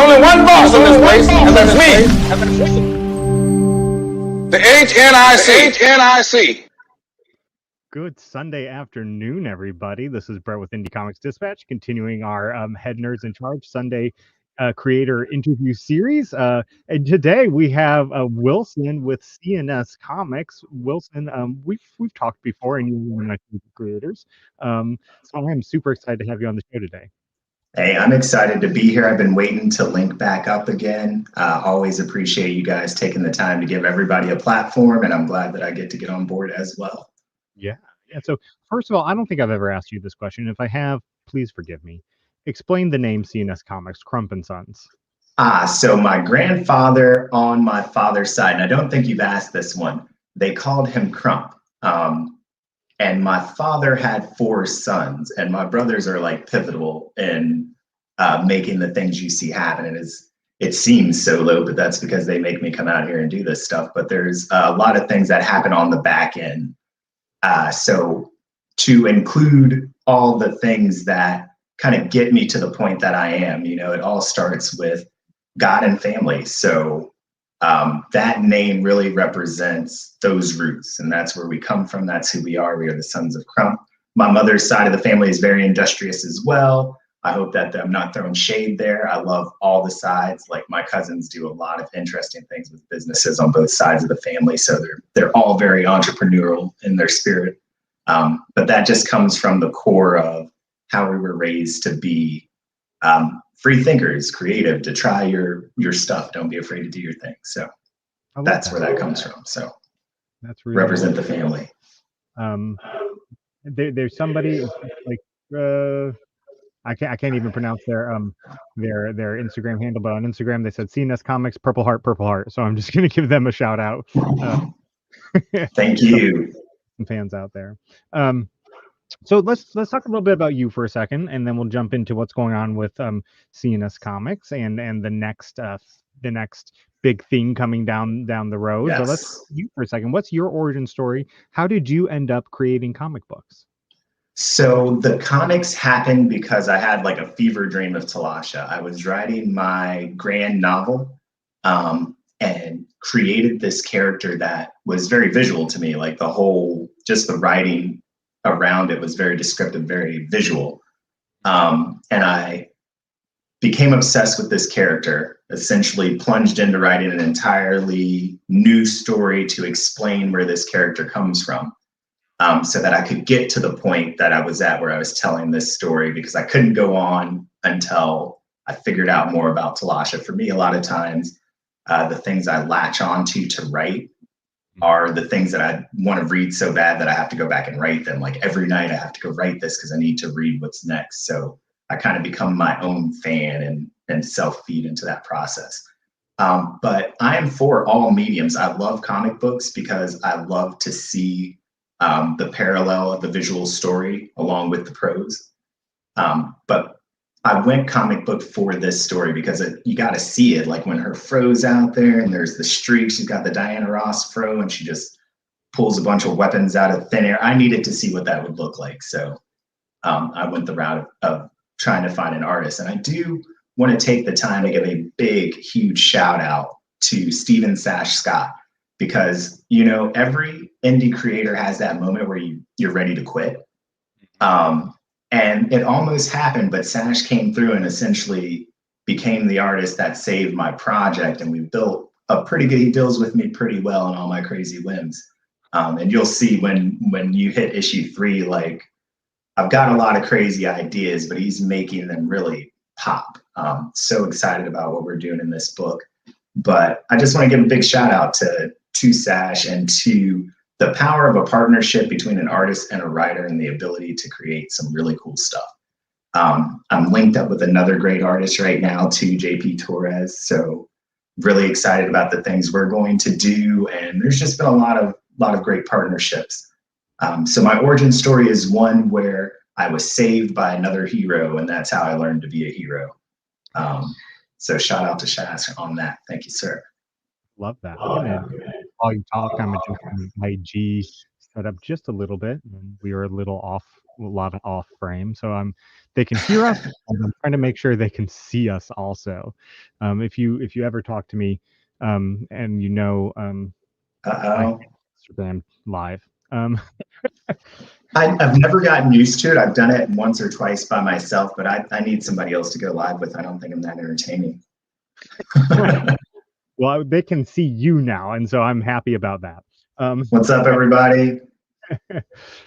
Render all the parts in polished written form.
only one boss in this place, and that's me. The HNIC. Good Sunday afternoon, everybody. This is Brett with Indie Comics Dispatch, continuing our Head Nerds in Charge Sunday creator interview series. And today we have Wilson with CnS Comics. Wilson, we've talked before, and you're one of my favorite creators. So I'm super excited to have you on the show today. Hey, I'm excited to be here. I've been waiting to link back up again. Always appreciate you guys taking the time to give everybody a platform, and I'm glad that I get to get on board as well. Yeah. So first of all, I don't think I've ever asked you this question. If I have, please forgive me. Explain the name CnS Comics, Crump and Sons. So my grandfather on my father's side, and I don't think you've asked this one, they called him Crump. And my father had 4 sons, and my brothers are like pivotal in making the things you see happen. And it seems so low, but that's because they make me come out here and do this stuff. But there's a lot of things that happen on the back end. So to include all the things that kind of get me to the point that I am, you know, it all starts with God and family. So that name really represents those roots, and that's where we come from. That's who we are. We are the sons of Crump. My mother's side of the family is very industrious as well. I hope that I'm not throwing shade there. I love all the sides. Like, my cousins do a lot of interesting things with businesses on both sides of the family. So they're all very entrepreneurial in their spirit. But that just comes from the core of how we were raised to be free thinkers, creative, to try your stuff. Don't be afraid to do your thing. So that's where that comes from. So that's really represent the family. There's somebody like I can't even pronounce their Instagram handle, but on Instagram they said CnS Comics Purple Heart. So I'm just gonna give them a shout out. Thank you. Some fans out there. So let's talk a little bit about you for a second, and then we'll jump into what's going on with CnS Comics and the next big thing coming down the road. Yes. So let's you for a second. What's your origin story? How did you end up creating comic books? So the comics happened because I had like a fever dream of Talasha. I was writing my grand novel and created this character that was very visual to me. Like just the writing around it was very descriptive, very visual. And I became obsessed with this character, essentially plunged into writing an entirely new story to explain where this character comes from. So that I could get to the point that I was at where I was telling this story, because I couldn't go on until I figured out more about Talasha. For me, a lot of times, the things I latch onto to write are the things that I want to read so bad that I have to go back and write them. Like, every night I have to go write this because I need to read what's next. So I kind of become my own fan and self-feed into that process. But I am for all mediums. I love comic books because I love to see the parallel of the visual story along with the prose. But I went comic book for this story because you got to see it. Like, when her fro's out there and there's the streak, she's got the Diana Ross fro and she just pulls a bunch of weapons out of thin air. I needed to see what that would look like. So I went the route of trying to find an artist. And I do want to take the time to give a big, huge shout out to Steven Sash Scott. Because, you know, every indie creator has that moment where you're ready to quit. And it almost happened, but Sash came through and essentially became the artist that saved my project. And we built a pretty good, he deals with me pretty well in all my crazy whims. And you'll see when you hit issue 3, like, I've got a lot of crazy ideas, but he's making them really pop. So excited about what we're doing in this book. But I just want to give a big shout out to Sash and to the power of a partnership between an artist and a writer and the ability to create some really cool stuff. I'm linked up with another great artist right now, too, JP Torres. So really excited about the things we're going to do. And there's just been a lot of great partnerships. So my origin story is one where I was saved by another hero, and that's how I learned to be a hero. So shout out to Shaz on that. Thank you, sir. Love that. While you talk, I'm adjusting my G set up just a little bit. We were a lot off frame. So they can hear us, and I'm trying to make sure they can see us also. If you ever talk to me, and I Uh-oh. Instagram live. Um, I've never gotten used to it. I've done it once or twice by myself, but I need somebody else to go live with. I don't think I'm that entertaining. well, they can see you now, and so I'm happy about that. What's up, everybody?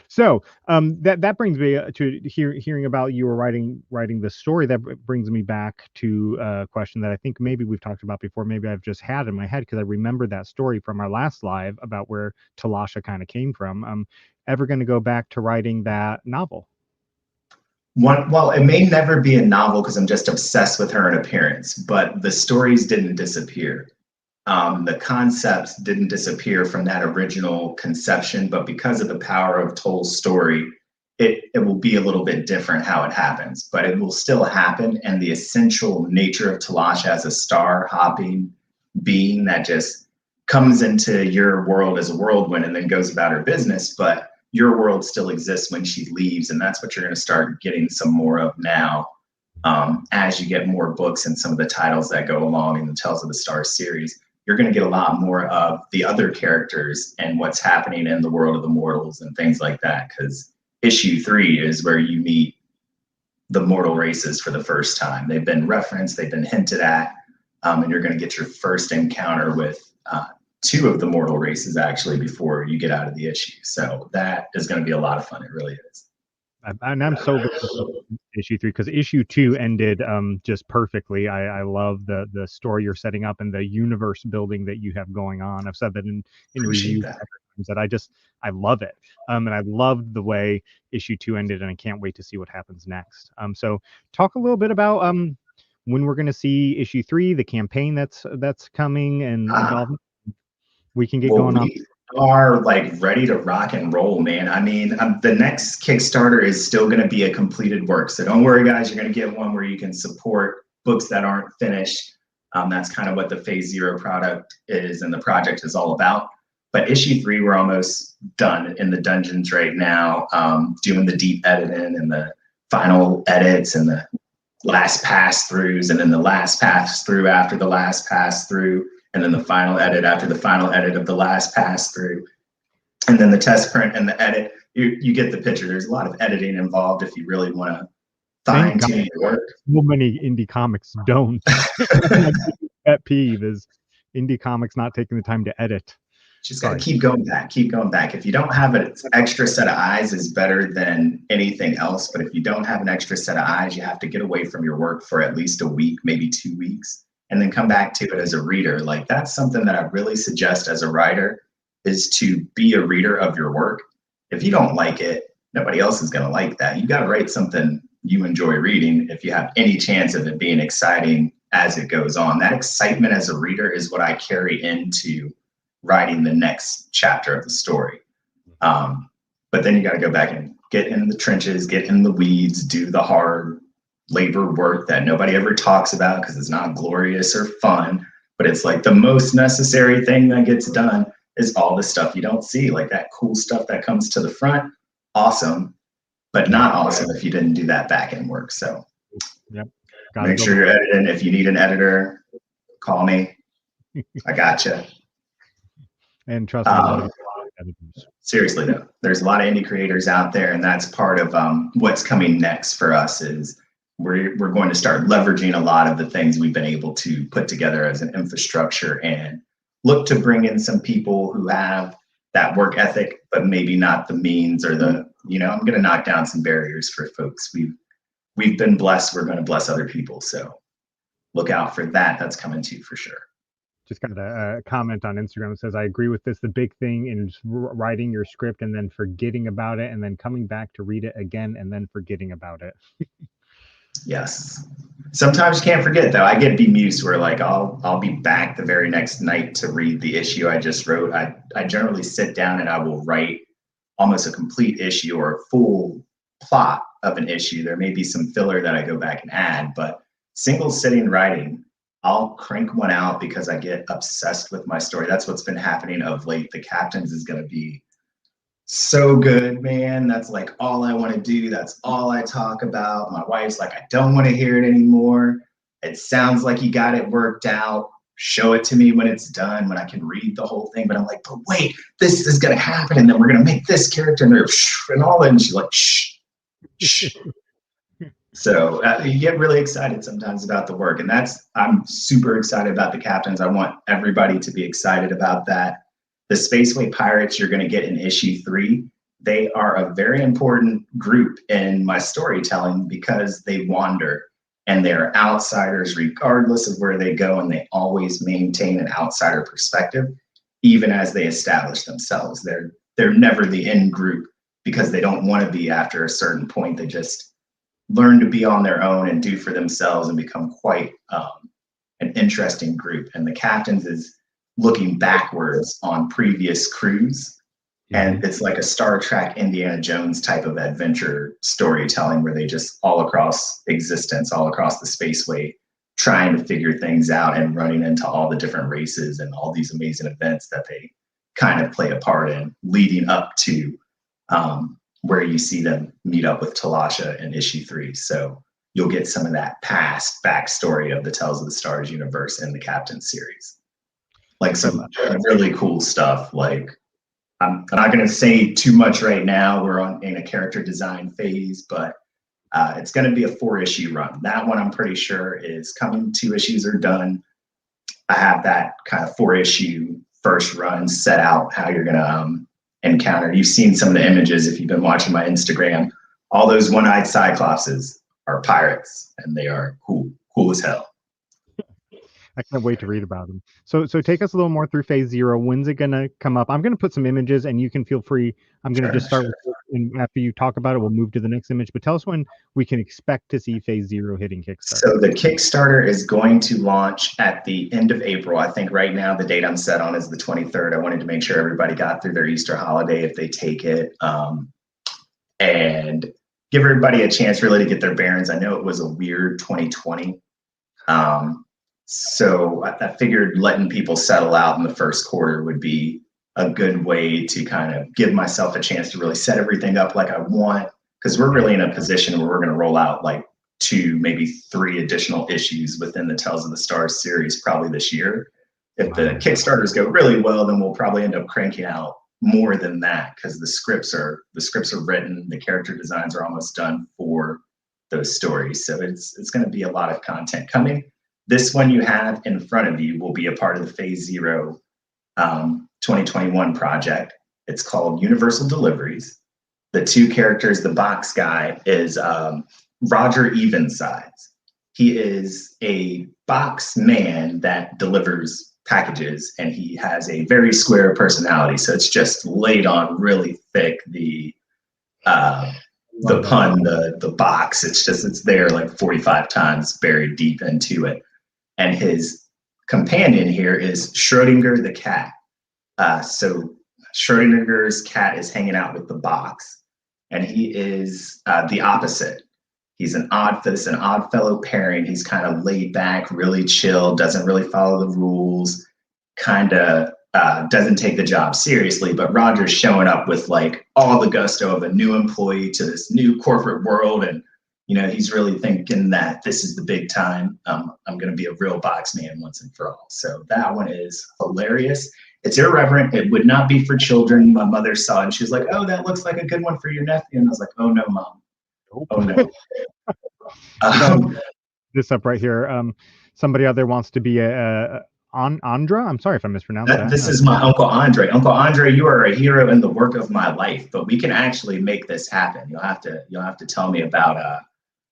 So that brings me to hearing about you were writing the story. That brings me back to a question that I think maybe we've talked about before. Maybe I've just had in my head because I remember that story from our last live about where Talasha kind of came from. Ever going to go back to writing that novel? Well, it may never be a novel because I'm just obsessed with her in appearance, but the stories didn't disappear. The concepts didn't disappear from that original conception, but because of the power of Toll's story, it will be a little bit different how it happens, but it will still happen. And the essential nature of Talasha as a star hopping being that just comes into your world as a whirlwind and then goes about her business, but your world still exists when she leaves. And that's what you're going to start getting some more of now. As you get more books and some of the titles that go along in the Tales of the Stars series, you're going to get a lot more of the other characters and what's happening in the world of the mortals and things like that. Because issue 3 is where you meet the mortal races for the first time. They've been referenced, they've been hinted at, and you're going to get your first encounter with 2 of the mortal races actually before you get out of the issue. So that is going to be a lot of fun. It really is. And I'm so looking forward to issue 3 because issue 2 ended just perfectly. I love the story you're setting up and the universe building that you have going on. I've said that in reviews that I love it. And I loved the way issue 2 ended, and I can't wait to see what happens next. So talk a little bit about when we're going to see issue 3, the campaign that's coming, and all. We can get going on. Are like ready to rock and roll, man. I mean, the next Kickstarter is still going to be a completed work. So don't worry, guys. You're going to get one where you can support books that aren't finished. That's kind of what the Phase 0 product is and the project is all about. But issue 3, we're almost done in the dungeons right now, doing the deep editing and the final edits and the last pass throughs, and then the last pass through after the last pass through, and then the final edit after the final edit of the last pass through, and then the test print and the edit. You get the picture. There's a lot of editing involved if you really want to fine tune your work. So many indie comics don't. Pet peeve is indie comics not taking the time to edit. Just got to keep going back. If you don't have an extra set of eyes is better than anything else. But if you don't have an extra set of eyes, you have to get away from your work for at least a week, maybe 2 weeks, and then come back to it as a reader. Like, that's something that I really suggest as a writer, is to be a reader of your work. If you don't like it, nobody else is going to like that. You got to write something you enjoy reading if you have any chance of it being exciting as it goes on. That excitement as a reader is what I carry into writing the next chapter of the story. But then you got to go back and get in the trenches, get in the weeds, do the hard labor work that nobody ever talks about because it's not glorious or fun, but it's like the most necessary thing that gets done is all the stuff you don't see, like that cool stuff that comes to the front. Awesome, but not awesome if you didn't do that back end work. So make sure you're editing. If you need an editor, call me. I gotcha. And trust me, a lot of editors. Seriously though, there's a lot of indie creators out there, and that's part of what's coming next for us. Is we're going to start leveraging a lot of the things we've been able to put together as an infrastructure, and look to bring in some people who have that work ethic, but maybe not the means or the, I'm going to knock down some barriers for folks. We've been blessed. We're going to bless other people. So look out for that. That's coming too, for sure. Just got a comment on Instagram that says, I agree with this. The big thing is writing your script and then forgetting about it, and then coming back to read it again and then forgetting about it. Yes. Sometimes you can't forget though. I get bemused where like I'll be back the very next night to read the issue I just wrote. I generally sit down and I will write almost a complete issue or a full plot of an issue. There may be some filler that I go back and add, but single sitting writing, I'll crank one out because I get obsessed with my story. That's what's been happening of late. The Captains is going to be So good, man. That's like all I want to do. That's all I talk about. My wife's like, I don't want to hear it anymore. It sounds like you got it worked out. Show it to me when it's done, when I can read the whole thing. But I'm like, but wait, this is going to happen. And then we're going to make this character and they're and all that. And she's like, shh, shh. So you get really excited sometimes about the work. And I'm super excited about the captains. I want everybody to be excited about that. The Spaceway Pirates you're going to get in issue 3, they are a very important group in my storytelling because they wander and they're outsiders regardless of where they go, and they always maintain an outsider perspective even as they establish themselves. They're never the in group because they don't want to be after a certain point. They just learn to be on their own and do for themselves and become quite an interesting group. And the captains is looking backwards on previous crews. And it's like a Star Trek, Indiana Jones type of adventure storytelling where they just all across existence, all across the spaceway, trying to figure things out and running into all the different races and all these amazing events that they kind of play a part in, leading up to where you see them meet up with Talasha in issue 3. So you'll get some of that past backstory of the Tales of the Stars universe in the Captain series. Like some really cool stuff. Like I'm not going to say too much right now. We're in a character design phase, but it's going to be a 4-issue run. That one I'm pretty sure is coming. 2 issues are done. I have that kind of 4-issue first run set out how you're going to encounter. You've seen some of the images if you've been watching my Instagram. All those one-eyed cyclopses are pirates, and they are cool as hell. I can't wait to read about them. So take us a little more through phase 0. When's it gonna come up? I'm gonna put some images, and you can feel free. I'm gonna just start with it, and after you talk about it, we'll move to the next image. But tell us when we can expect to see phase 0 hitting Kickstarter. So the Kickstarter is going to launch at the end of April. I think right now the date I'm set on is the 23rd. I wanted to make sure everybody got through their Easter holiday if they take it, and give everybody a chance really to get their bearings. I know it was a weird 2020. So I figured letting people settle out in the first quarter would be a good way to kind of give myself a chance to really set everything up like I want, because we're really in a position where we're going to roll out like 2, maybe 3 additional issues within the Tales of the Stars series probably this year. If the Kickstarters go really well, then we'll probably end up cranking out more than that because the scripts are written, the character designs are almost done for those stories. So it's going to be a lot of content coming. This one you have in front of you will be a part of the Phase 0 2021 project. It's called Universal Deliveries. The 2 characters, the box guy is Roger Evensides. He is a box man that delivers packages, and he has a very square personality. So it's just laid on really thick, the pun, the box. It's there like 45 times buried deep into it. And his companion here is Schrodinger the cat. So Schrodinger's cat is hanging out with the box, and he is the opposite. He's an odd fellow pairing. He's kind of laid back, really chill, doesn't really follow the rules, kind of doesn't take the job seriously. But Roger's showing up with like all the gusto of a new employee to this new corporate world, and he's really thinking that this is the big time. I'm going to be a real box man once and for all. So that one is hilarious. It's irreverent. It would not be for children. My mother saw it and she was like, "Oh, that looks like a good one for your nephew." And I was like, "Oh no, Mom. Oh no." This up right here. Somebody out there wants to be Andra. I'm sorry if I mispronounced that. This is my Uncle Andre. Uncle Andre, you are a hero in the work of my life, but we can actually make this happen. You'll have to tell me about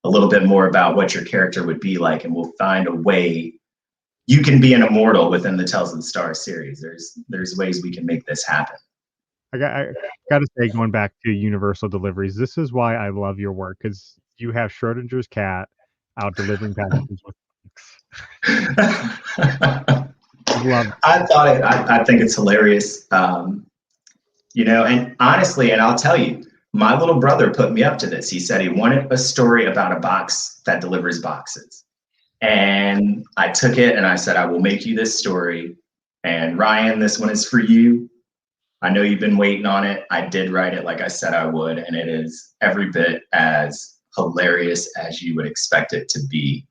a little bit more about what your character would be like, and we'll find a way you can be an immortal within the Tales of the Stars series. There's ways we can make this happen. I got to say, going back to Universal Deliveries, this is why I love your work, because you have Schrodinger's cat out delivering packages with I think it's hilarious. And honestly, and I'll tell you, my little brother put me up to this. He said he wanted a story about a box that delivers boxes. And I took it and I said, I will make you this story. And Ryan, this one is for you. I know you've been waiting on it. I did write it like I said I would, and it is every bit as hilarious as you would expect it to be.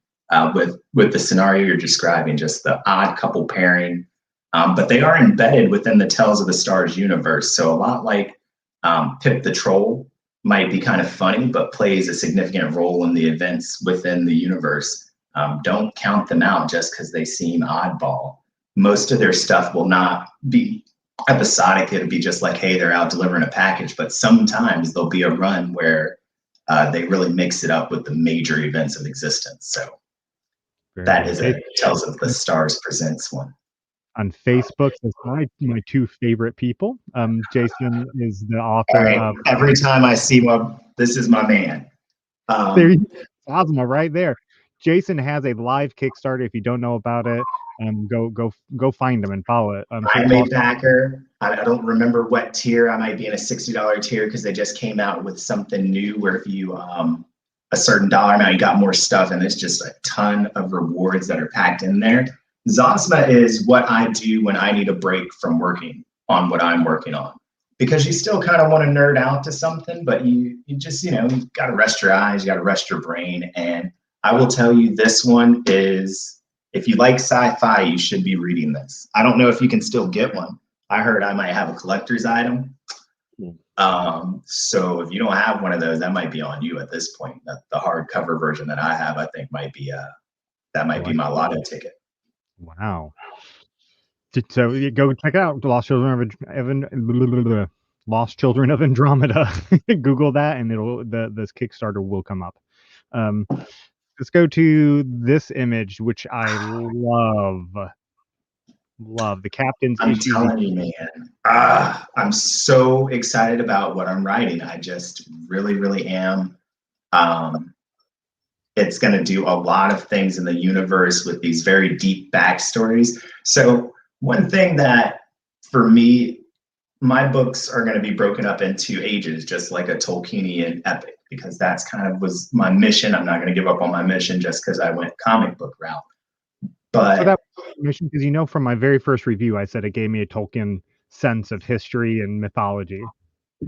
With the scenario you're describing, just the odd couple pairing, but they are embedded within the Tales of the Stars universe. So a lot like Pip the Troll might be kind of funny, but plays a significant role in the events within the universe. Don't count them out just because they seem oddball. Most of their stuff will not be episodic. It'll be just like, hey, they're out delivering a package, but sometimes there'll be a run where they really mix it up with the major events of existence. So that is a Tales of the Stars Presents one. On Facebook, that's my two favorite people. Jason is the author of. Every time I see one, this is my man. There's Ozma right there. Jason has a live Kickstarter. If you don't know about it, go find him and follow it. I'm a backer. I don't remember what tier. I might be in a $60 tier because they just came out with something new where if you a certain dollar amount, you got more stuff, and there's just a ton of rewards that are packed in there. Zosma is what I do when I need a break from working on what I'm working on, because you still kind of want to nerd out to something, but you just, you got to rest your eyes, you got to rest your brain. And I will tell you, this one is, if you like sci-fi, you should be reading this. I don't know if you can still get one. I heard I might have a collector's item. So if you don't have one of those, that might be on you at this point. The hardcover version that I have, I think might be that might be my lotto ticket. Wow. So you go check out Lost Children of Lost Children of Andromeda. Google that, and this Kickstarter will come up. Let's go to this image, which I love the captain's issue. I'm telling you, man. I'm so excited about what I'm writing. I just really am. It's going to do a lot of things in the universe with these very deep backstories. So one thing that, for me, my books are going to be broken up into ages, just like a Tolkienian epic, because that's kind of was my mission. I'm not going to give up on my mission just because I went comic book route. But so that mission, because from my very first review, I said it gave me a Tolkien sense of history and mythology.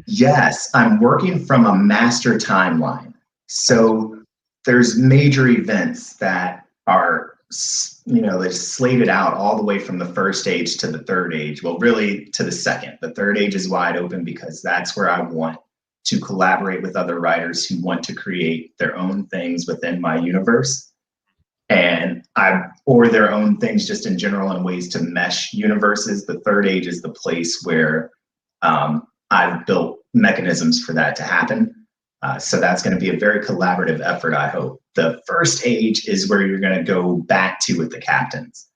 Yes, I'm working from a master timeline. So there's major events that are, they're slated out all the way from the first age to the third age. Well, really to the second. The third age is wide open because that's where I want to collaborate with other writers who want to create their own things within my universe. Or their own things just in general in ways to mesh universes. The third age is the place where I've built mechanisms for that to happen. So that's going to be a very collaborative effort, I hope. The first age is where you're going to go back to with the captains.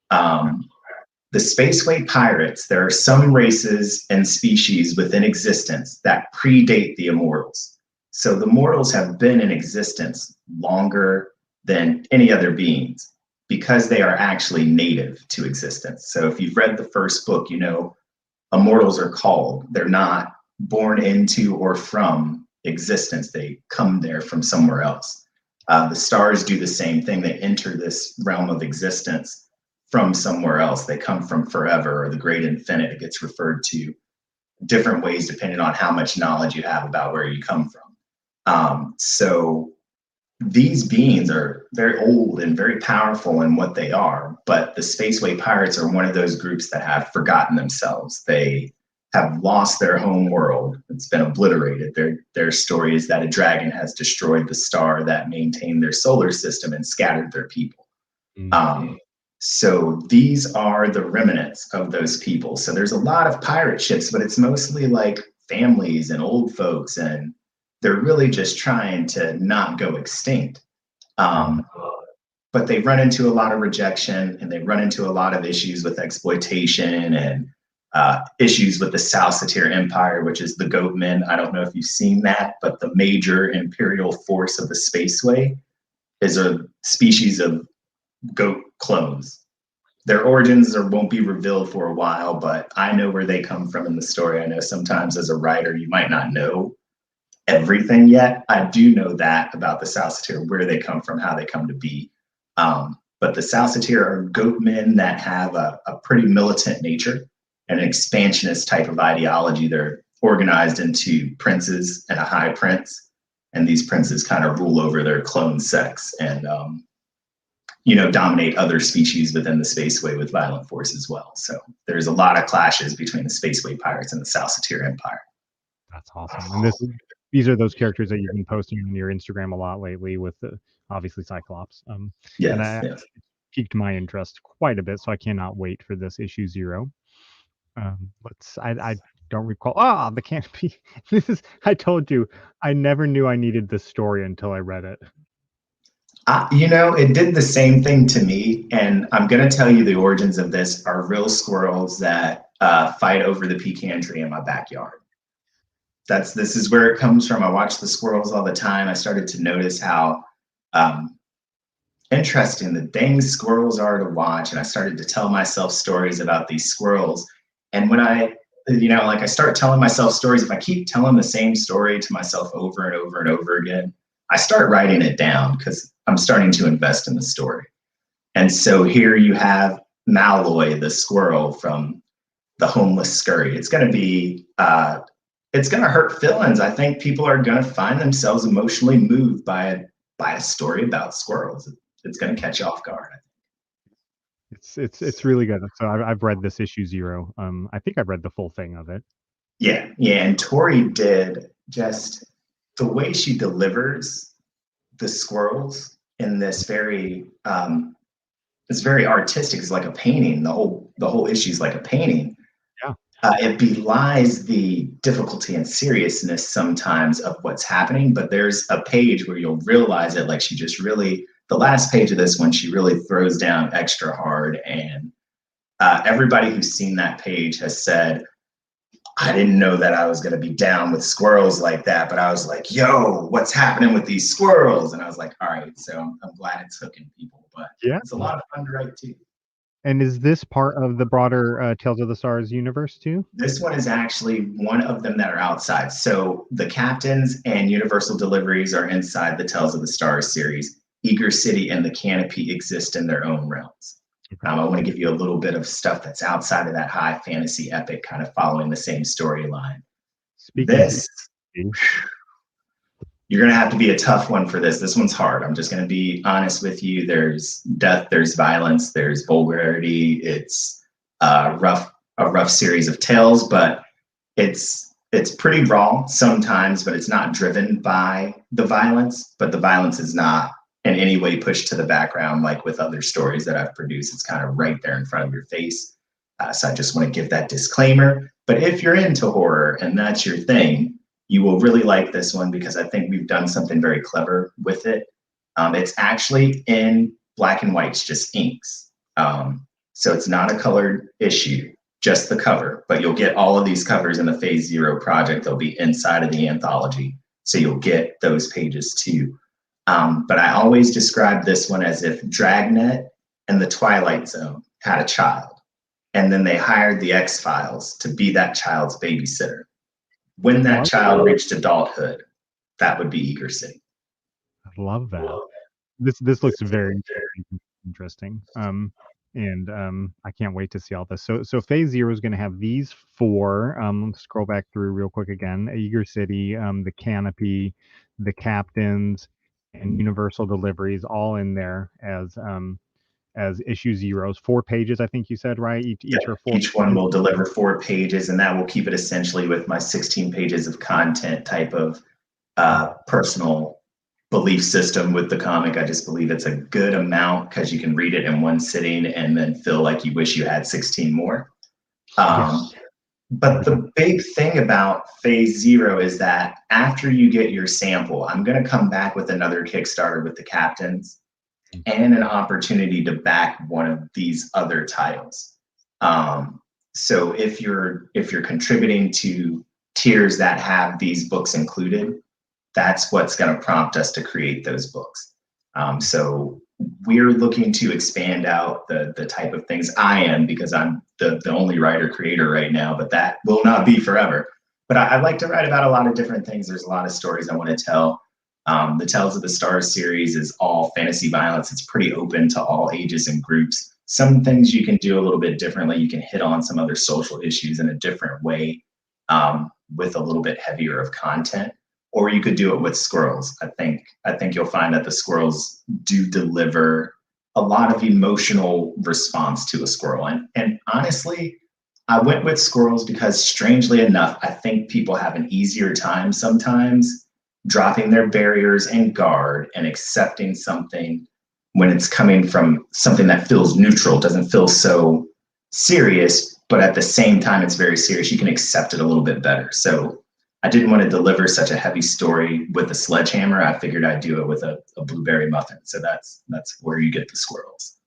The Spaceway Pirates, there are some races and species within existence that predate the Immortals. So the Mortals have been in existence longer than any other beings because they are actually native to existence. So if you've read the first book, Immortals are called. They're not born into or from existence. They come there from somewhere else. The stars do the same thing. They enter this realm of existence from somewhere else. They come from forever or the great infinite. It gets referred to different ways depending on how much knowledge you have about where you come from. So these beings are very old and very powerful in what they are, but the Spaceway Pirates are one of those groups that have forgotten themselves. They have lost their home world. It's been obliterated. Their story is that a dragon has destroyed the star that maintained their solar system and scattered their people. So these are the remnants of those people. So there's a lot of pirate ships, but it's mostly like families and old folks, and they're really just trying to not go extinct. But they run into a lot of rejection, and they run into a lot of issues with exploitation and issues with the South Satir Empire, which is the Goatmen. I don't know if you've seen that, but the major imperial force of the Spaceway is a species of goat clones. Their origins won't be revealed for a while, but I know where they come from in the story. I know sometimes as a writer, you might not know everything yet. I do know that about the South Satir, where they come from, how they come to be. But the South Satir are goat men that have a pretty militant nature. an expansionist type of ideology. They're organized into princes and a high prince, and these princes kind of rule over their clone sex and dominate other species within the spaceway with violent force as well. So there's a lot of clashes between the spaceway pirates and the Salsatir Empire. That's awesome. And these are those characters that you've been posting on your Instagram a lot lately with obviously Cyclops. Yes, and I yes. piqued my interest quite a bit, so I cannot wait for this issue 0. I don't recall. The canopy. I told you, I never knew I needed this story until I read it. It did the same thing to me, and I'm going to tell you the origins of this are real squirrels that fight over the pecan tree in my backyard. This is where it comes from. I watch the squirrels all the time. I started to notice how interesting the dang squirrels are to watch, and I started to tell myself stories about these squirrels. And when I start telling myself stories, if I keep telling the same story to myself over and over and over again, I start writing it down because I'm starting to invest in the story. And so here you have Malloy, the squirrel from the Homeless Scurry. It's going to be, it's going to hurt feelings. I think people are going to find themselves emotionally moved by a story about squirrels. It's going to catch you off guard. It's really good. So I've read this issue 0. I think I've read the full thing of it. Yeah. And Tori did just the way she delivers the squirrels in this very it's very artistic. It's like a painting. The whole issue is like a painting. Yeah. It belies the difficulty and seriousness sometimes of what's happening, but there's a page where you'll realize it. Like the last page of this one, she really throws down extra hard, and everybody who's seen that page has said, I didn't know that I was going to be down with squirrels like that, but I was like, yo, what's happening with these squirrels? And I was like, all right, so I'm glad it's hooking people, but yeah, it's a lot of fun to write too. And is this part of the broader Tales of the Stars universe too? This one is actually one of them that are outside. So the Captains and Universal Deliveries are inside the Tales of the Stars series. Eager City and the Canopy exist in their own realms. I want to give you a little bit of stuff that's outside of that high fantasy epic, kind of following the same storyline. You're going to have to be a tough one for this. This one's hard. I'm just going to be honest with you. There's death, there's violence, there's vulgarity. It's a rough series of tales, but it's pretty raw sometimes, but it's not driven by the violence, but the violence is not in any way pushed to the background like with other stories that I've produced. It's kind of right there in front of your face. So I just want to give that disclaimer. But if you're into horror and that's your thing, you will really like this one because I think we've done something very clever with it. It's actually in black and white, it's just inks. So it's not a colored issue, just the cover, but you'll get all of these covers in the Phase 0 project. They'll be inside of the anthology. So you'll get those pages too. But I always describe this one as if Dragnet and the Twilight Zone had a child, and then they hired the X-Files to be that child's babysitter. When that child reached adulthood, that would be Eager City. I love that. This looks very, very interesting. And I can't wait to see all this. So Phase 0 is going to have these 4. Scroll back through real quick again. Eager City, the Canopy, the Captains, and Universal Deliveries all in there as issue 0s. 4 pages, I think you said, right? Each one will deliver 4 pages, and that will keep it essentially with my 16 pages of content type of personal belief system with the comic. I just believe it's a good amount because you can read it in one sitting and then feel like you wish you had 16 more. But the big thing about Phase 0 is that after you get your sample, I'm going to come back with another Kickstarter with the Captains and an opportunity to back one of these other titles. So if you're contributing to tiers that have these books included, that's what's going to prompt us to create those books. So we're looking to expand out the type of things I am, because I'm the only writer creator right now, but that will not be forever. But I like to write about a lot of different things. There's a lot of stories I want to tell. The Tales of the Stars series is all fantasy violence. It's pretty open to all ages and groups. some things you can do a little bit differently. You can hit on some other social issues in a different way, with a little bit heavier of content, or you could do it with squirrels. I think you'll find that the squirrels do deliver a lot of emotional response to a squirrel. And honestly, I went with squirrels because, strangely enough, I think people have an easier time sometimes dropping their barriers and guard and accepting something when it's coming from something that feels neutral, doesn't feel so serious, but at the same time, it's very serious. You can accept it a little bit better. So I didn't want to deliver such a heavy story with a sledgehammer. I figured I'd do it with a blueberry muffin. So that's where you get the squirrels.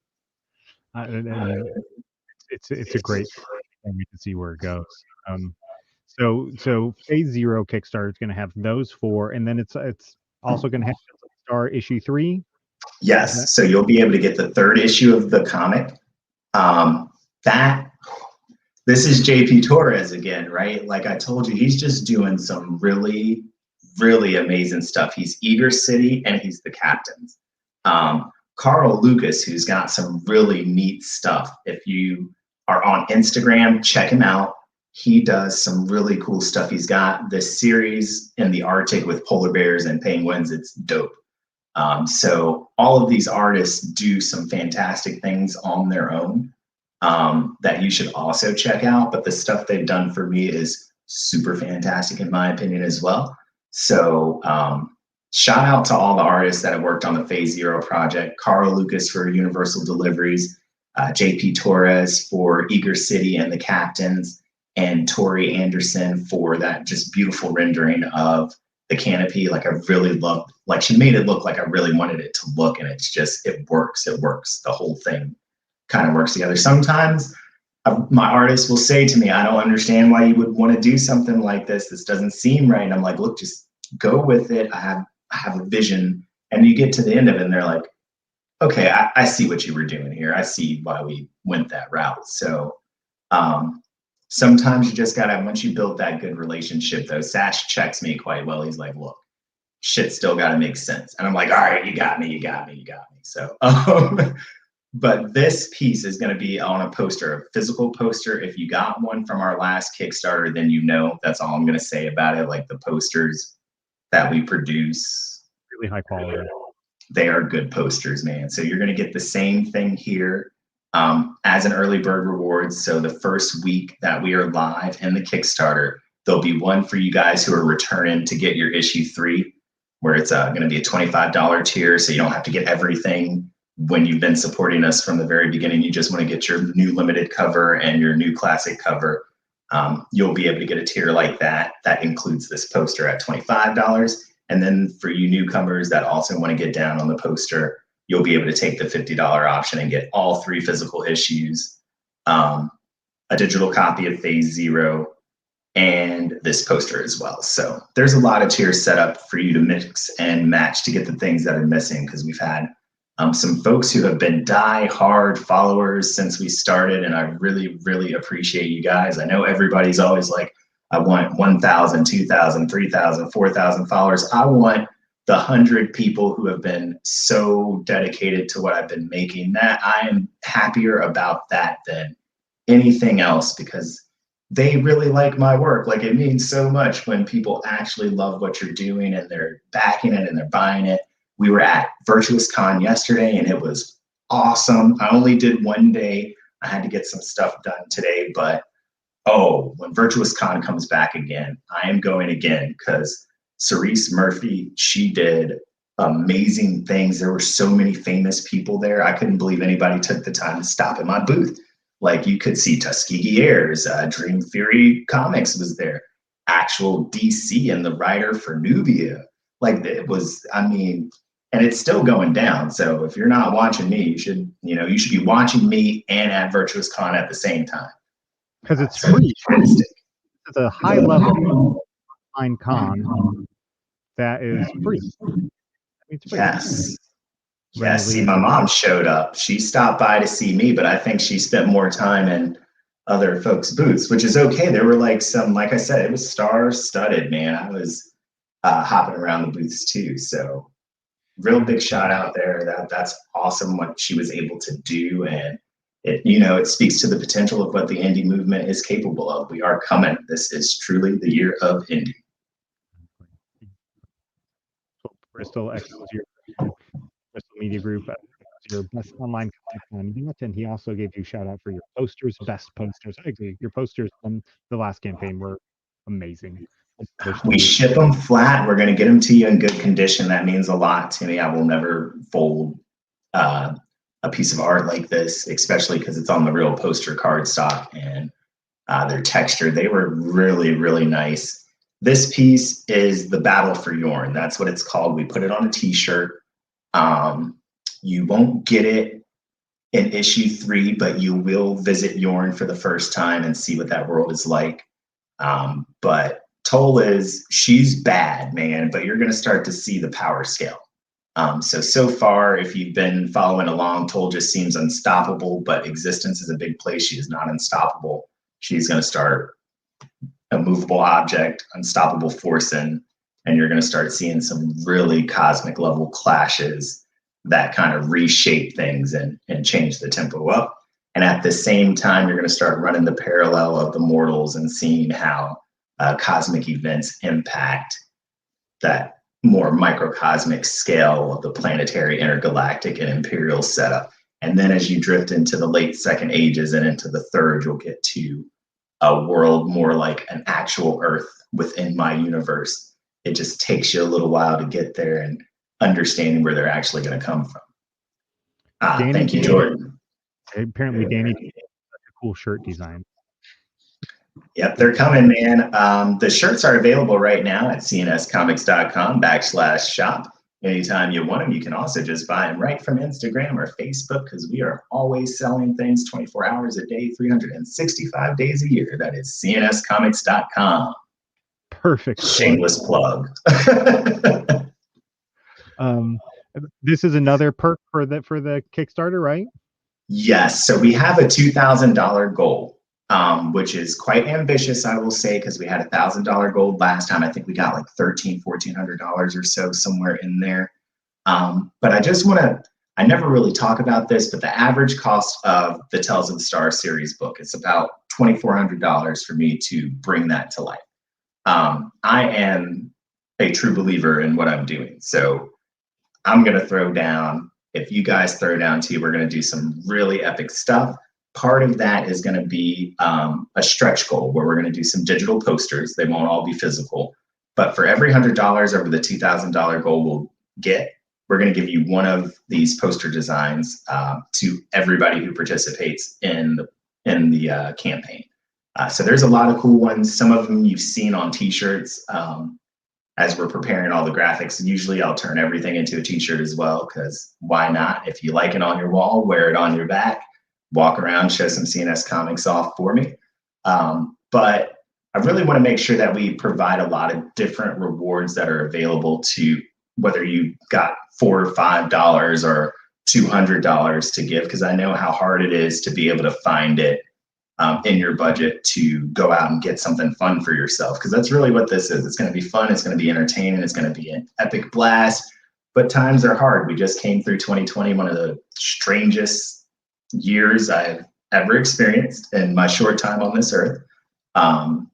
And it's a great thing to see where it goes. So Phase Zero Kickstarter is going to have those 4, and then it's also going to have Star issue 3. Yes, so you'll be able to get the 3rd issue of the comic. This is JP Torres again, right? Like I told you, he's just doing some really, really amazing stuff. He's Eager City and he's the Captains. Carl Lucas, who's got some really neat stuff. If you are on Instagram, check him out. He does some really cool stuff. He's got this series in the Arctic with polar bears and penguins. It's dope. So all of these artists do some fantastic things on their own, that you should also check out. But the stuff they've done for me is super fantastic, in my opinion, as well. So shout out to all the artists that have worked on the Phase Zero project. Carl Lucas for Universal Deliveries, JP Torres for Eager City and the Captains, and Tori Anderson for that just beautiful rendering of the canopy. Like I really loved, like she made it look like I really wanted it to look, and it's just, it works. The whole thing kind of works together. Sometimes my artist will say to me, I don't understand why you would want to do something like this. This doesn't seem right. And I'm like, look, just go with it. I have a vision. And you get to the end of it and they're like, okay, I see what you were doing here. I see why we went that route. So sometimes you just gotta, once you build that good relationship, though, Sash checks me quite well. He's like, look, shit still gotta make sense. And I'm like, all right, you got me. So, but this piece is going to be on a poster, a physical poster. If you got one from our last Kickstarter, then you know. That's all I'm going to say about it. Like the posters that we produce, Really high quality. They are good posters, man. So you're going to get the same thing here as an early bird reward. So the first week that we are live in the Kickstarter, there'll be one for you guys who are returning to get your issue 3, where it's going to be a $25 tier. So you don't have to get everything. When you've been supporting us from the very beginning, you just want to get your new limited cover and your new classic cover. You'll be able to get a tier like that. That includes this poster at $25. And then for you newcomers that also want to get down on the poster, you'll be able to take the $50 option and get all 3 physical issues, a digital copy of Phase Zero, and this poster as well. So there's a lot of tiers set up for you to mix and match to get the things that are missing, because we've had some folks who have been die-hard followers since we started, and I really, really appreciate you guys. I know everybody's always like, I want 1,000, 2,000, 3,000, 4,000 followers. I want the 100 people who have been so dedicated to what I've been making. That I am happier about that than anything else, because they really like my work. Like, it means so much when people actually love what you're doing and they're backing it and they're buying it. We were at Virtuous Con yesterday and it was awesome. I only did one day. I had to get some stuff done today, but when Virtuous Con comes back again, I am going again, because Cerise Murphy, she did amazing things. There were so many famous people there. I couldn't believe anybody took the time to stop at my booth. Like, you could see Tuskegee Airs, Dream Theory Comics was there, actual DC and the writer for Nubia. Like, it was, I mean, and it's still going down. So if you're not watching me, you should be watching me and at Virtuous Con at the same time. Because it's free. It's a high level online con that is free. It's free. Yes. Yes. See, my mom showed up. She stopped by to see me, but I think she spent more time in other folks' booths, which is okay. There were like I said, it was star-studded, man. I was hopping around the booths too. So real big shout out there. That's awesome what she was able to do. And it speaks to the potential of what the indie movement is capable of. We are coming. This is truly the year of indie. Bristol echoes your Bristol Media Group. Your best online comic on yet, and he also gave you shout out for your posters, best posters. I agree. Your posters from the last campaign were amazing. We ship them flat. We're going to get them to you in good condition. That means a lot to me. I will never fold a piece of art like this, especially because it's on the real poster card stock and their texture. They were really, really nice. This piece is the Battle for Yorn. That's what it's called. We put it on a t-shirt. You won't get it in issue 3, but you will visit Yorn for the first time and see what that world is like. But Toll she's bad, man, but you're going to start to see the power scale. So far, if you've been following along, Toll just seems unstoppable, but existence is a big place. She is not unstoppable. She's going to start a movable object, unstoppable force and you're going to start seeing some really cosmic level clashes that kind of reshape things and change the tempo up. And at the same time, you're going to start running the parallel of the mortals and seeing how cosmic events impact that more microcosmic scale of the planetary, intergalactic, and imperial setup. And then as you drift into the late Second Ages and into the third, you'll get to a world more like an actual Earth within my universe. It just takes you a little while to get there and understanding where they're actually going to come from. Thank you, Jordan. Apparently, Danny did a cool shirt design. Yep, they're coming, man. The shirts are available right now at cnscomics.com/shop. Anytime you want them, you can also just buy them right from Instagram or Facebook because we are always selling things 24 hours a day, 365 days a year. That is cnscomics.com. Perfect. Shameless plug. This is another perk for the Kickstarter, right? Yes. So we have a $2,000 goal. Which is quite ambitious, I will say, because we had $1,000 goal last time. I think we got like $1,400 or so, somewhere in there. But I just want to, I never really talk about this, but the average cost of the Tales of the Star series book is about $2,400 for me to bring that to life. I am a true believer in what I'm doing. So I'm going to throw down, if you guys throw down too, we're going to do some really epic stuff. Part of that is going to be a stretch goal where we're going to do some digital posters. They won't all be physical, but for every $100 over the $2,000 goal we'll get, we're going to give you one of these poster designs to everybody who participates in the campaign. So there's a lot of cool ones. Some of them you've seen on t-shirts as we're preparing all the graphics. Usually I'll turn everything into a t-shirt as well, because why not? If you like it on your wall, wear it on your back. Walk around, show some CNS Comics off for me. But I really want to make sure that we provide a lot of different rewards that are available to whether you got $4 or $5 or $200 to give, because I know how hard it is to be able to find it in your budget to go out and get something fun for yourself, because that's really what this is. It's going to be fun, it's going to be entertaining, it's going to be an epic blast, but times are hard. We just came through 2020, one of the strangest years I've ever experienced in my short time on this earth. And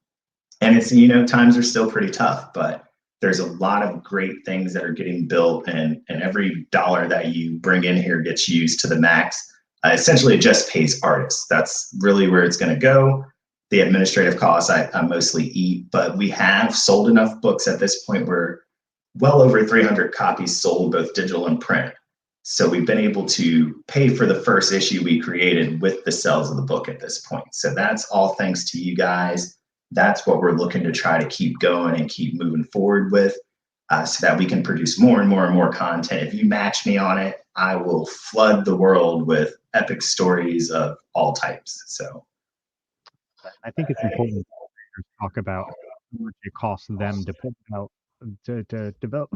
it's, times are still pretty tough, but there's a lot of great things that are getting built, and every dollar that you bring in here gets used to the max. Essentially, it just pays artists. That's really where it's going to go. The administrative costs I mostly eat, but we have sold enough books at this point where well over 300 copies sold, both digital and print. So we've been able to pay for the first issue we created with the sales of the book at this point. So that's all thanks to you guys. That's what we're looking to try to keep going and keep moving forward with, so that we can produce more and more and more content. If you match me on it, I will flood the world with epic stories of all types. So I think it's important to talk about how much it costs them to put out to develop.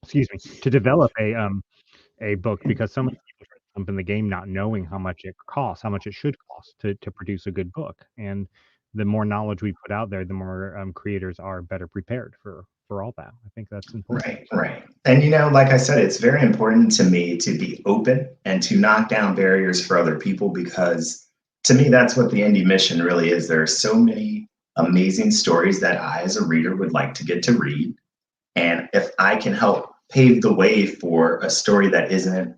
Excuse me, to develop a book, because so many people try to jump in the game not knowing how much it costs, how much it should cost to produce a good book. And the more knowledge we put out there, the more creators are better prepared for for all that. I think that's important. Right. And you know, like I said, it's very important to me to be open and to knock down barriers for other people, because to me, that's what the indie mission really is. There are so many amazing stories that I, as a reader, would like to get to read. And if I can help pave the way for a story that isn't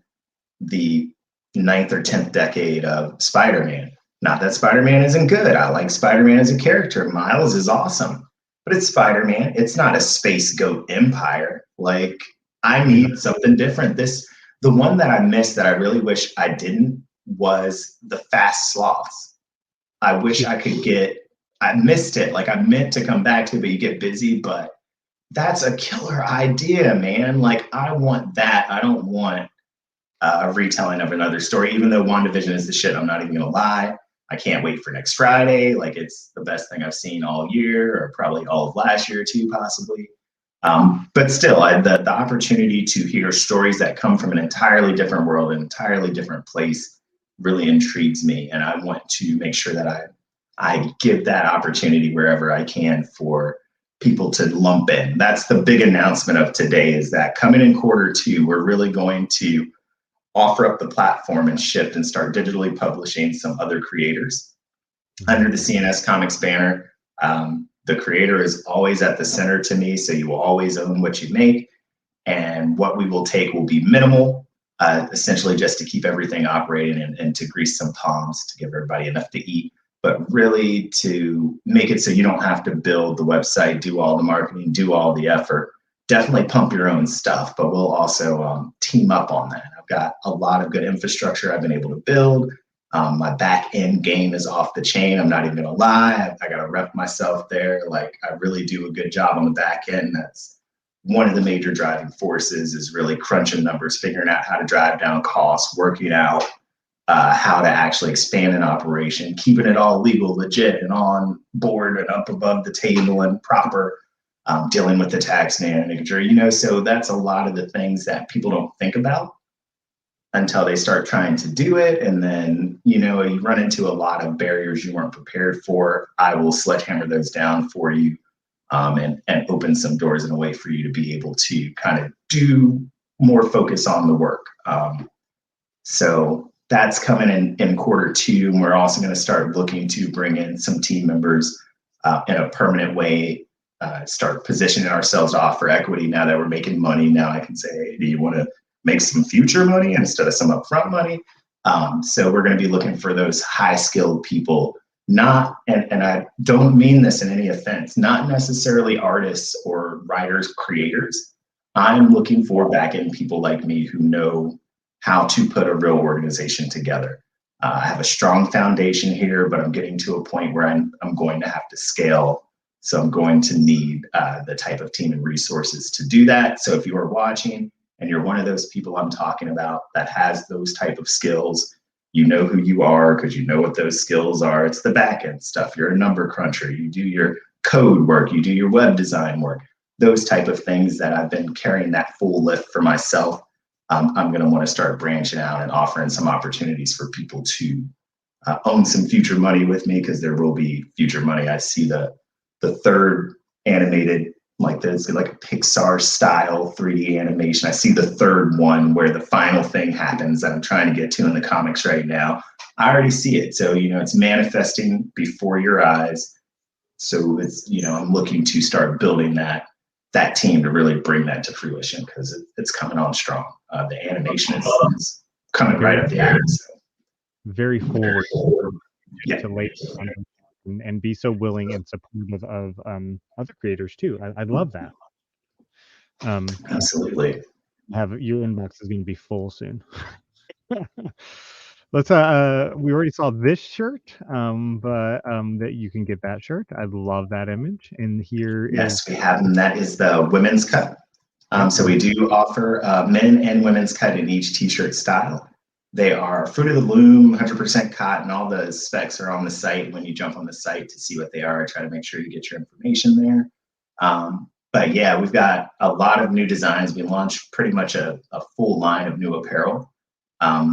the ninth or 10th decade of Spider-Man. Not that Spider-Man isn't good. I like Spider-Man as a character. Miles is awesome, but it's Spider-Man. It's not a space goat empire. Like, I need something different. The one that I missed that I really wish I didn't was the fast sloths. I wish I missed it. Like, I meant to come back to it, but you get busy, but that's a killer idea, man. Like, I want that. I don't want a retelling of another story, even though WandaVision is the shit. I'm not even gonna lie. I can't wait for next Friday. Like, it's the best thing I've seen all year, or probably all of last year too, possibly. But still, the opportunity to hear stories that come from an entirely different world, an entirely different place, really intrigues me. And I want to make sure that I give that opportunity wherever I can for people to lump in. That's the big announcement of today, is that coming in Q2, we're really going to offer up the platform and shift and start digitally publishing some other creators under the CnS Comics banner. The creator is always at the center to me, so you will always own what you make, and what we will take will be minimal, essentially just to keep everything operating and to grease some palms to give everybody enough to eat, but really to make it so you don't have to build the website, do all the marketing, do all the effort. Definitely pump your own stuff, but we'll also team up on that. I've got a lot of good infrastructure I've been able to build. My back end game is off the chain. I'm not even gonna lie. I gotta rep myself there. Like, I really do a good job on the back end. That's one of the major driving forces, is really crunching numbers, figuring out how to drive down costs, working out how to actually expand an operation, keeping it all legal, legit, and on board and up above the table and proper. Dealing with the tax man, making sure, you know, so that's a lot of the things that people don't think about until they start trying to do it. And then, you know, you run into a lot of barriers you weren't prepared for. I will sledgehammer those down for you, and open some doors in a way for you to be able to kind of do more focus on the work. So that's coming in Q2. And we're also going to start looking to bring in some team members in a permanent way. Start positioning ourselves to offer equity. Now that we're making money, now I can say, hey, do you want to make some future money instead of some upfront money? So we're going to be looking for those high skilled people, not, and I don't mean this in any offense, not necessarily artists or writers, creators. I'm looking for back end people like me who know how to put a real organization together. I have a strong foundation here, but I'm getting to a point where I'm going to have to scale. So I'm going to need the type of team and resources to do that. So if you are watching and you're one of those people I'm talking about that has those type of skills, you know who you are because you know what those skills are. It's the back end stuff. You're a number cruncher. You do your code work. You do your web design work. Those type of things that I've been carrying that full lift for myself. I'm going to want to start branching out and offering some opportunities for people to own some future money with me, because there will be future money. I see the third animated, like this, like a Pixar style 3D animation. I see the third one where the final thing happens that I'm trying to get to in the comics right now. I already see it. So, you know, it's manifesting before your eyes. So it's, you know, I'm looking to start building that team to really bring that to fruition, because it's coming on strong. The animation is coming right up the ass. So. Very forward Yeah. to late and be so willing and supportive of other creators too. I love that. Absolutely. Have your inbox is going to be full soon. Let's we already saw this shirt, but that you can get that shirt. I love that image. And here yes, we have them. That is the women's cut. So we do offer men and women's cut in each t-shirt style. They are Fruit of the Loom, 100% cotton. All the specs are on the site when you jump on the site to see what they are. Try to make sure you get your information there. But yeah, we've got a lot of new designs. We launched pretty much a full line of new apparel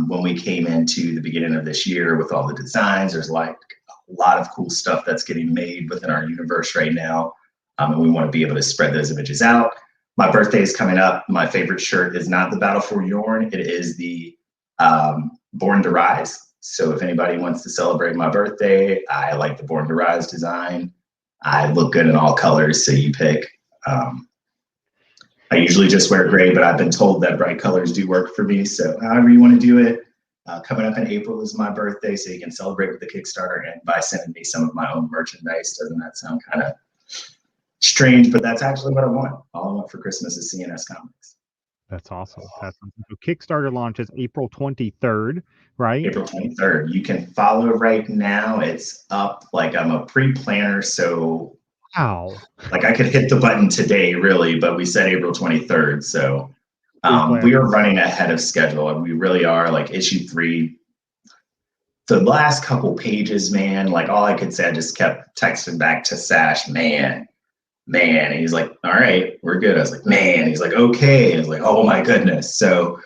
when we came into the beginning of this year with all the designs. There's like a lot of cool stuff that's getting made within our universe right now. And we want to be able to spread those images out. My birthday is coming up. My favorite shirt is not the Battle for Yorn. It is the Born to Rise. So if anybody wants to celebrate my birthday, I like the Born to Rise design. I look good in all colors, so you pick. I usually just wear gray, but I've been told that bright colors do work for me. So however you want to do it. Coming up in April is my birthday, so you can celebrate with the Kickstarter and by sending me some of my own merchandise. Doesn't that sound kind of strange? But that's actually what I want. All I want for Christmas is CnS Comics. That's awesome. That's awesome. So Kickstarter launches April 23rd, right? April 23rd. You can follow right now. It's up. Like, I'm a pre-planner, so wow. Like I could hit the button today, really, but we said April 23rd, so we are running ahead of schedule, and we really are. Like issue 3, the last couple pages, man, like all I could say, I just kept texting back to Sash, man. And he's like, all right, we're good. I was like, man. He's like, okay. I was like, oh my goodness. So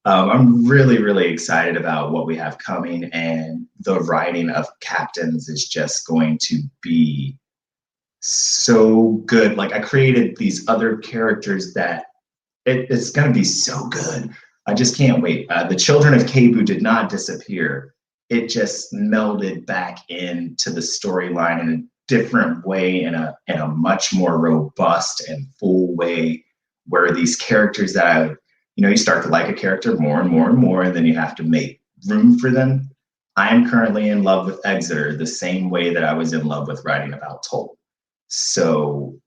I'm really, really excited about what we have coming, and the writing of Captains is just going to be so good. Like I created these other characters that it's going to be so good. I just can't wait. The children of Kebu did not disappear. It just melded back into the storyline in a different way, in a much more robust and full way, where these characters that you start to like a character more and more and more, and then you have to make room for them. I am currently in love with Exeter the same way that I was in love with writing about Toll. So,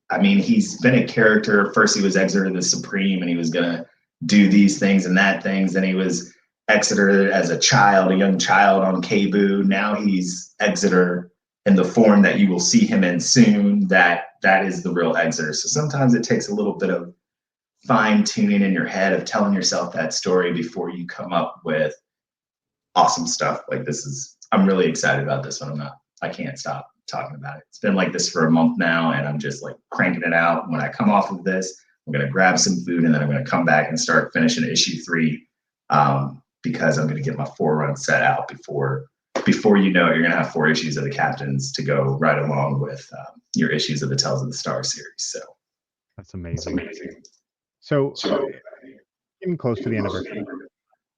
I mean, he's been a character. First, he was Exeter the Supreme, and he was going to do these things and that things. Then he was Exeter as a child, a young child on Kebu. Now he's Exeter in the form that you will see him in soon. That is the real Exeter. So sometimes it takes a little bit of fine tuning in your head of telling yourself that story before you come up with awesome stuff. Like I'm really excited about this one. I can't stop talking about it. It's been like this for a month now, and I'm just like cranking it out. When I come off of this, I'm going to grab some food, and then I'm going to come back and start finishing issue 3 because I'm going to get my 4-run set out before you know it, you're going to have 4 issues of the Captains to go right along with your issues of the Tales of the Star series. So that's amazing. So getting close to the end of our season,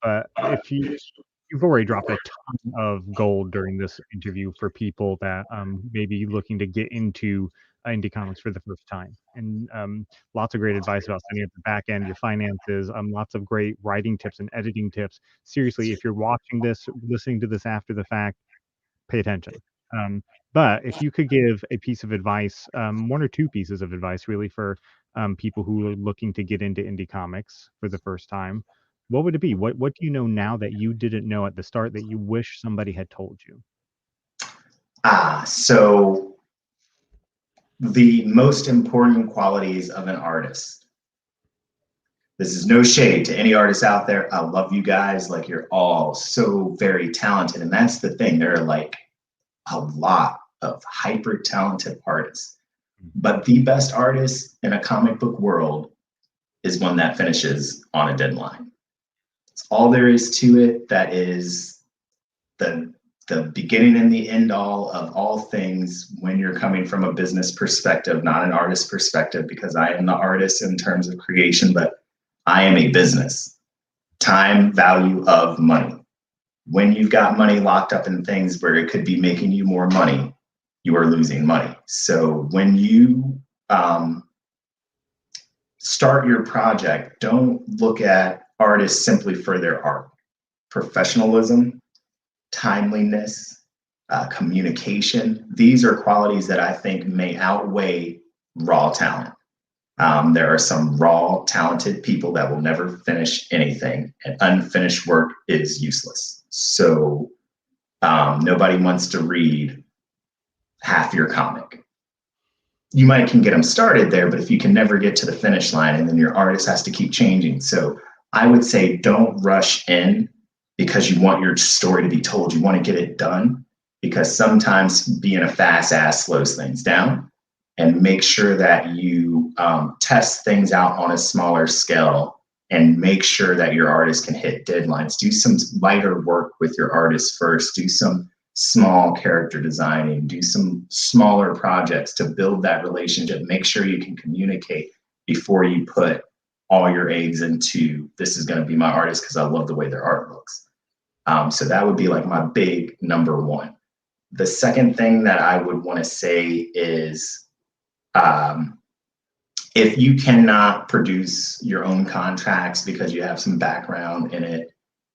but if you've already dropped a ton of gold during this interview for people that may be looking to get into indie comics for the first time, and lots of great advice about setting up the back end, your finances, lots of great writing tips and editing tips. Seriously, if you're watching this, listening to this after the fact, pay attention. But if you could give a piece of advice, 1 or 2 pieces of advice really for people who are looking to get into indie comics for the first time, what would it be? What do you know now that you didn't know at the start that you wish somebody had told you? So the most important qualities of an artist. This is no shade to any artists out there. I love you guys. Like, you're all so very talented. And that's the thing. There are like a lot of hyper talented artists. But the best artist in a comic book world is one that finishes on a deadline. That's all there is to it. That is the beginning and the end all of all things when you're coming from a business perspective, not an artist perspective, because I am the artist in terms of creation, but I am a business. Time, value of money. When you've got money locked up in things where it could be making you more money, you are losing money. So when you start your project, don't look at artists simply for their art. Professionalism, timeliness, communication. These are qualities that I think may outweigh raw talent. There are some raw, talented people that will never finish anything, and unfinished work is useless. So nobody wants to read half your comic. You might can get them started there, but if you can never get to the finish line, and then your artist has to keep changing. So I would say don't rush in because you want your story to be told. You want to get it done, because sometimes being a fast ass slows things down. And make sure that you test things out on a smaller scale, and make sure that your artist can hit deadlines. Do some lighter work with your artist first. Do some small character designing, do some smaller projects to build that relationship. Make sure you can communicate before you put all your eggs into, this is going to be my artist because I love the way their art looks. So that would be like my big number one. The second thing that I would want to say is, if you cannot produce your own contracts because you have some background in it,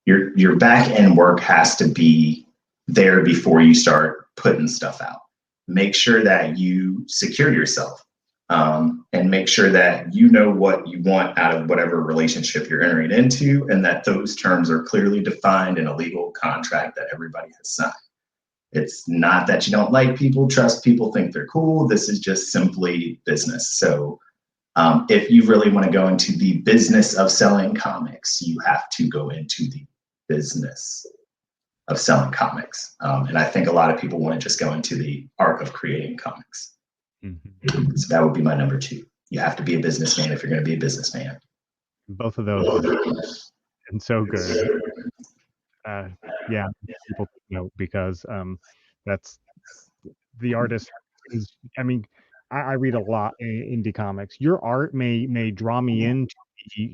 your back end work has to be there before you start putting stuff out. Make sure that you secure yourself, and make sure that you know what you want out of whatever relationship you're entering into, and that those terms are clearly defined in a legal contract that everybody has signed. It's not that you don't like people, trust people, think they're cool. This is just simply business. So if you really want to go into the business of selling comics, you have to go into the business of selling comics. And I think a lot of people want to just go into the art of creating comics. Mm-hmm. So that would be my number two. You have to be a businessman if you're going to be a businessman. Both of those and so good. Yeah, people know, because that's the artist is, I mean, I read a lot in indie comics. Your art may draw me in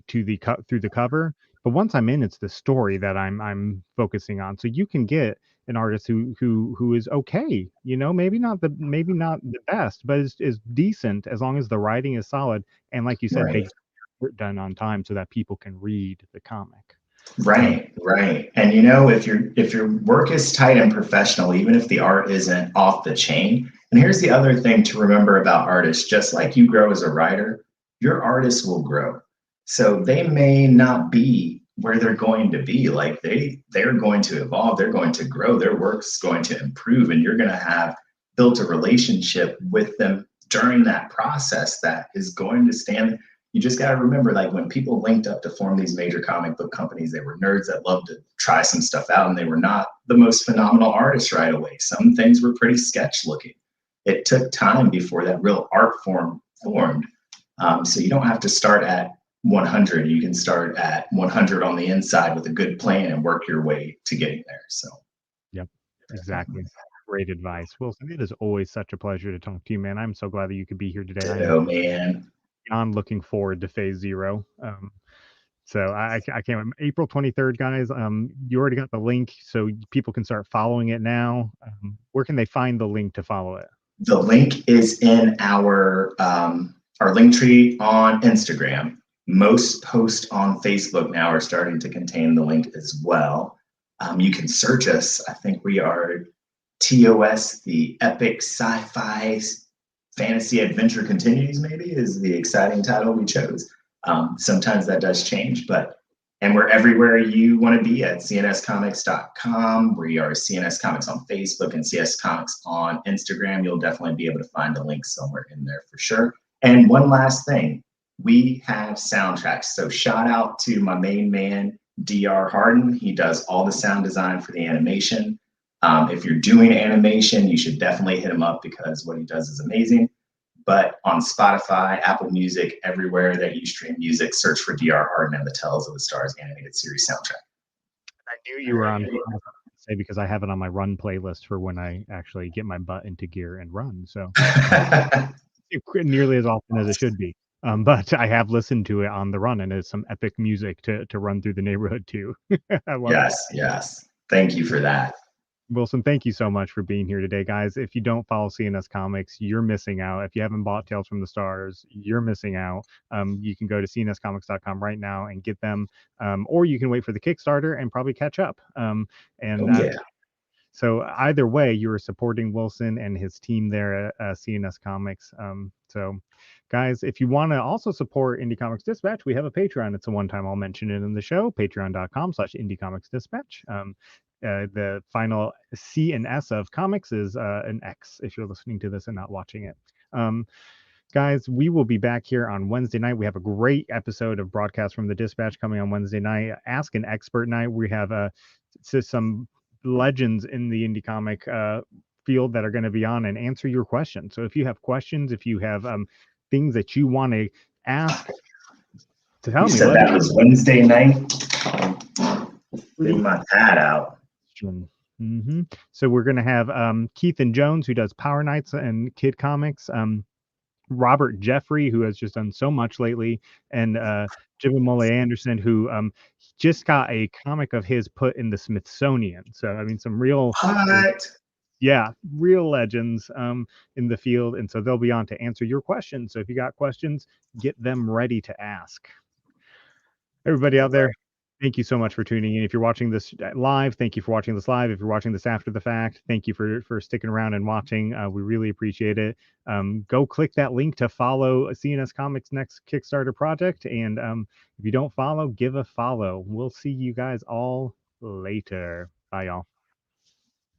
through the cover, but once I'm in, it's the story that I'm focusing on. So you can get an artist who is okay, maybe not the best, but is decent as long as the writing is solid, and like you said, right, they get it done on time so that people can read the comic. Right. And if your work is tight and professional, even if the art isn't off the chain. And here's the other thing to remember about artists: just like you grow as a writer, your artists will grow. So they may not be where they're going to be. Like they're going to evolve, they're going to grow, their work's going to improve, and you're going to have built a relationship with them during that process that is going to stand. You just got to remember, like, when people linked up to form these major comic book companies, they were nerds that loved to try some stuff out, and they were not the most phenomenal artists right away. Some things were pretty sketch looking. It took time before that real art form formed. So you don't have to start at 100. You can start at 100 on the inside with a good plan and work your way to getting there. So, yep, exactly. Great advice, Wilson. It is always such a pleasure to talk to you, man. I'm so glad that you could be here today. Oh, man. I'm looking forward to Phase Zero. So I can't remember. April 23rd, guys. You already got the link, so people can start following it now. Where can they find the link to follow it? The link is in our link tree on Instagram. Most posts on Facebook now are starting to contain the link as well. You can search us. I think we are TOS, the Epic Sci-Fi Fantasy Adventure Continues, maybe, is the exciting title we chose. Sometimes that does change, and we're everywhere you want to be at cnscomics.com. We are CNS Comics on Facebook and CNS Comics on Instagram. You'll definitely be able to find a link somewhere in there for sure. And one last thing, we have soundtracks. So shout out to my main man, DR Harden. He does all the sound design for the animation. If you're doing animation, you should definitely hit him up because what he does is amazing. But on Spotify, Apple Music, everywhere that you stream music, search for DR Harden and the Tales of the Stars animated series soundtrack. I knew you were on, because I have it on my run playlist for when I actually get my butt into gear and run. So nearly as often as it should be. But I have listened to it on the run, and it's some epic music to run through the neighborhood too. Yes. Thank you for that. Wilson, thank you so much for being here today, guys. If you don't follow CNS Comics, you're missing out. If you haven't bought Tales from the Stars, you're missing out. You can go to cnscomics.com right now and get them, or you can wait for the Kickstarter and probably catch up. So either way, you're supporting Wilson and his team there at CNS Comics. So guys, if you want to also support Indie Comics Dispatch, we have a Patreon. It's a one-time, I'll mention it in the show, patreon.com/Indie Comics Dispatch. The final C and S of comics is an X if you're listening to this and not watching it. Guys, we will be back here on Wednesday night. We have a great episode of Broadcast from the Dispatch coming on Wednesday night. Ask an Expert night. We have some legends in the indie comic field that are going to be on and answer your questions. So if you have questions, if you have things that you want to ask, to tell me. Said that was Wednesday night. Leave my pad out. So we're going to have Keith and Jones, who does Power Nights and Kid Comics. Robert Jeffrey, who has just done so much lately, and Jim and Molly Anderson, who just got a comic of his put in the Smithsonian. So I mean, some real, real legends in the field, and so they'll be on to answer your questions. So if you got questions, get them ready to ask. Everybody out there, thank you so much for tuning in. If you're watching this live, thank you for watching this live. If you're watching this after the fact, thank you for sticking around and watching. We really appreciate it. Go click that link to follow CnS Comics' next Kickstarter project. And if you don't follow, give a follow. We'll see you guys all later. Bye, y'all.